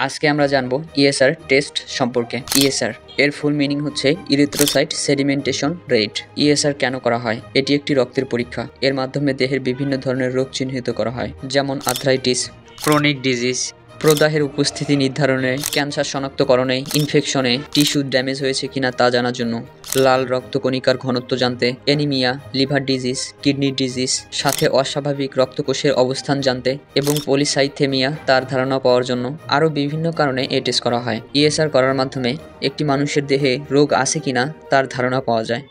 আজকে আমরা জানবো ইএসআর টেস্ট সম্পর্কে। ইএসআর এর ফুল মিনিং হচ্ছে ইরিথ্রোসাইট সেডিমেন্টেশন রেট। ইএসআর কেন করা হয়? এটি একটি রক্তের পরীক্ষা। এর মাধ্যমে দেহের বিভিন্ন ধরনের রোগ চিহ্নিত করা হয়, যেমন আর্থ্রাইটিস, ক্রনিক ডিজিজ, প্রদাহের উপস্থিতি নির্ধারণে, ক্যান্সার শনাক্তকরণে, ইনফেকশনে, টিস্যু ড্যামেজ হয়েছে কিনা তা জানার জন্য, লাল রক্তকণিকার ঘনত্ব জানতে, anaemia, liver disease, kidney disease, সাথে অস্বাভাবিক রক্তকোষের অবস্থান জানতে এবং পলিসাইথেমিয়া তার ধারণা পাওয়ার জন্য। আরও বিভিন্ন কারণে এই টেস্ট করা হয়। ইএসআর করার মাধ্যমে একটি মানুষের দেহে রোগ আছে কিনা তার ধারণা পাওয়া যায়।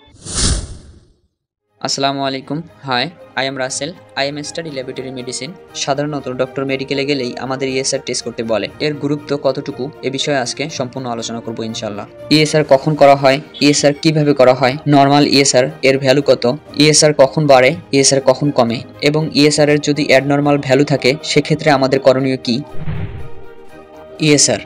আসসালামু আলাইকুম। Hi, I am Rasel. I am study laboratory medicine. সাধারণত ডক্টর মেডিকেলে গেলেই আমাদের ইএসআর টেস্ট করতে বলে। এর গুরুত্ব কতটুকু এ বিষয়ে আজকে সম্পূর্ণ আলোচনা করব ইনশাল্লাহ। ইএসআর কখন করা হয়, ইএসআর কিভাবে করা হয়, নর্মাল ইএসআর এর ভ্যালু কত, ইএসআর কখন বাড়ে, ইএসআর কখন কমে, এবং ইএসআর এর যদি অ্যাবনর্মাল ভ্যালু থাকে সেক্ষেত্রে আমাদের করণীয় কি। ইএসআর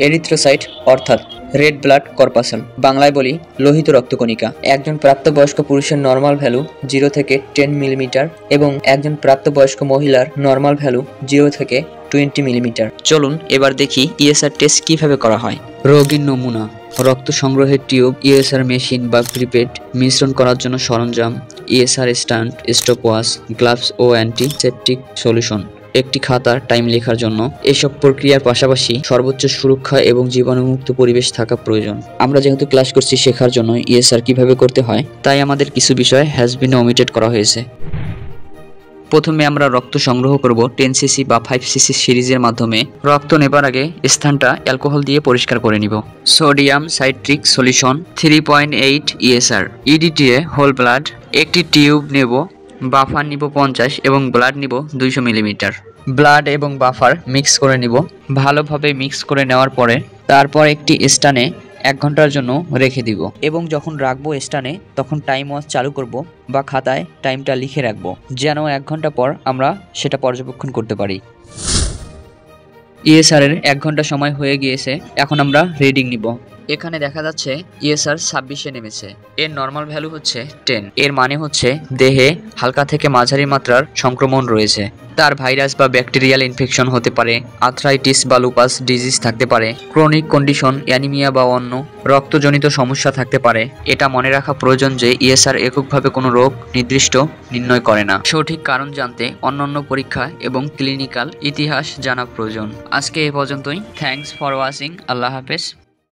এরিথ্রোসাইট অর্থাৎ রেড ব্লাড কর্পাসল, বাংলায় বলি লোহিত রক্তকণিকা। একজন প্রাপ্তবয়স্ক পুরুষের নর্মাল ভ্যালু 0 থেকে 10 মিলিমিটার এবং একজন প্রাপ্তবয়স্ক মহিলার নর্মাল ভ্যালু 0 থেকে 20 মিলিমিটার। চলুন এবার দেখি ইএসআর টেস্ট কিভাবে করা হয়। রোগীর নমুনা, রক্ত সংগ্রহের টিউব, ইএসআর মেশিন বা প্রিপেড, মিশ্রণ করার জন্য সরঞ্জাম, ইএসআর স্ট্যান্ড, স্টপওয়াচ, গ্লাভস ও অ্যান্টিসেপটিক সলিউশন, একটি খাতা টাইম লেখার জন্য। এসব প্রক্রিয়ার পাশাপাশি সর্বোচ্চ সুরক্ষা এবং জীবাণুমুক্ত পরিবেশ থাকা প্রয়োজন। আমরা যেহেতু ক্লাস করছি শেখার জন্য ইএসআর কিভাবে করতে হয়, তাই আমাদের কিছু বিষয় হ্যাজ বিন ওমিটেড করা হয়েছে। প্রথমে আমরা রক্ত সংগ্রহ করব 10 সিসি বা 5 সিসি সিরিজের মাধ্যমে। রক্ত নেবার আগে স্থানটা অ্যালকোহল দিয়ে পরিষ্কার করে নিব। Sodium citric solution 3.8 ESR, EDTA whole blood, একটি টিউব নেব, বাফার নিব 50 এবং ব্লাড নিব 200 মিলিমিটার। ব্লাড এবং বাফার মিক্স করে নিব। ভালোভাবে মিক্স করে নেওয়ার পরে তারপর একটি স্ট্যান্ডে 1 ঘন্টার জন্য রেখে দিব এবং যখন রাখবো স্ট্যান্ডে তখন টাইম ওয়াচ চালু করব বা খাতায় টাইমটা লিখে রাখবো, যেন 1 ঘন্টা পর আমরা সেটা পর্যবেক্ষণ করতে পারি। ইএসআর এর 1 ঘন্টা সময় হয়ে গিয়েছে। এখন আমরা রিডিং নিব। এখানে দেখা যাচ্ছে ইএসআর 26-এ নেমেছে। এর নর্মাল ভ্যালু হচ্ছে 10। এর মানে হচ্ছে দেহে হালকা থেকে মাঝারি মাত্রার সংক্রমণ রয়েছে। তার ভাইরাস বা ব্যাকটেরিয়াল ইনফেকশন হতে পারে, আর্থ্রাইটিস বা লুপাস ডিজিজ থাকতে পারে, ক্রনিক কন্ডিশন, অ্যানিমিয়া বা অন্য রক্তজনিত সমস্যা থাকতে পারে। এটা মনে রাখা প্রয়োজন যে ইএসআর এককভাবে কোনো রোগ নির্দিষ্ট নির্ণয় করে না। সঠিক কারণ জানতে অন্যান্য পরীক্ষা এবং ক্লিনিক্যাল ইতিহাস জানা প্রয়োজন। আজকে এ পর্যন্তই। Thanks for watching. আল্লাহ হাফেজ।